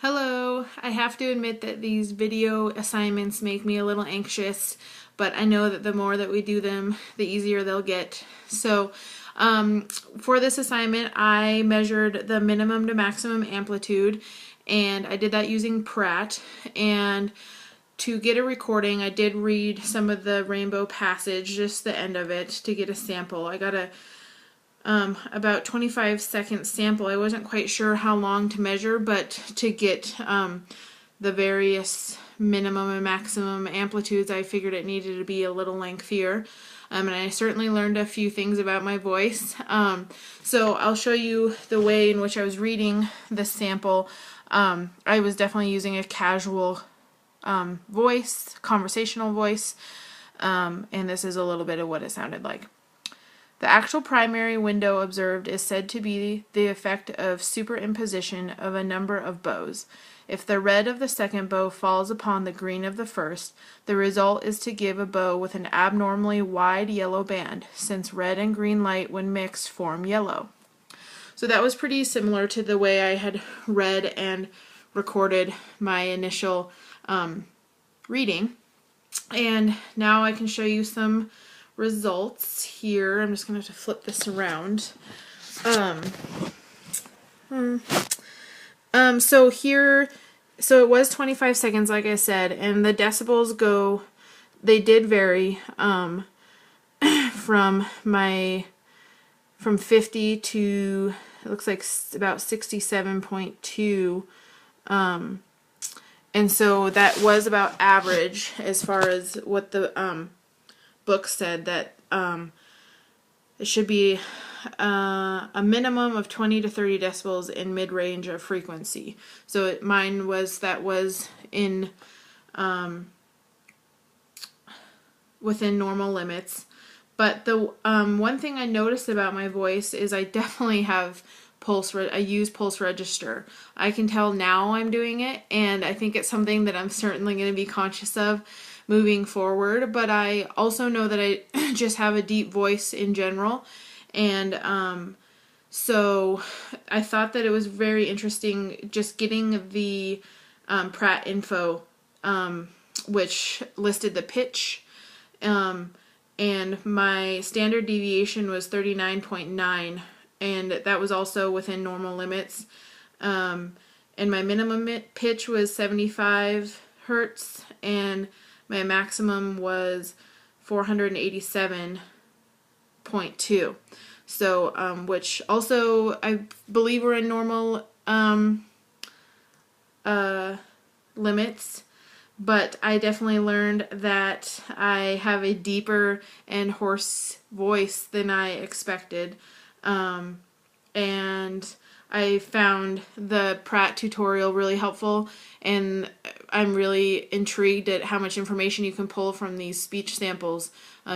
Hello, I have to admit that these video assignments make me a little anxious, but I know that the more that we do them, the easier they'll get. So for this assignment, I measured the minimum to maximum amplitude, and I did that using Pratt. And to get a recording, I did read some of the Rainbow Passage, just the end of it, to get a sample. I got a about 25-second sample. I wasn't quite sure how long to measure, but to get the various minimum and maximum amplitudes, I figured it needed to be a little lengthier. And I certainly learned a few things about my voice. So I'll show you the way in which I was reading this sample. I was definitely using a casual voice, conversational voice, and this is a little bit of what it sounded like. The actual primary window observed is said to be the effect of superimposition of a number of bows. If the red of the second bow falls upon the green of the first, the result is to give a bow with an abnormally wide yellow band, since red and green light when mixed form yellow. So that was pretty similar to the way I had read and recorded my initial reading. And now I can show you some results here. I'm just going to have to flip this around. So it was 25 seconds, like I said, and the decibels they did vary from 50 to, it looks like about 67.2. And so that was about average as far as what the book said, that it should be a minimum of 20 to 30 decibels in mid-range of frequency. So mine was in within normal limits. But the one thing I noticed about my voice is I definitely have I use pulse register. I can tell now I'm doing it, and I think it's something that I'm certainly going to be conscious of moving forward. But I also know that I just have a deep voice in general, and so I thought that it was very interesting just getting the Pratt info, which listed the pitch, and my standard deviation was 39.9, and that was also within normal limits. And my minimum pitch was 75 hertz, and my maximum was 487.2. So, which also I believe were in normal limits. But I definitely learned that I have a deeper and hoarse voice than I expected. And I found the Pratt tutorial really helpful, and I'm really intrigued at how much information you can pull from these speech samples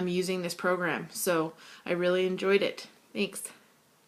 using this program. So I really enjoyed it. Thanks.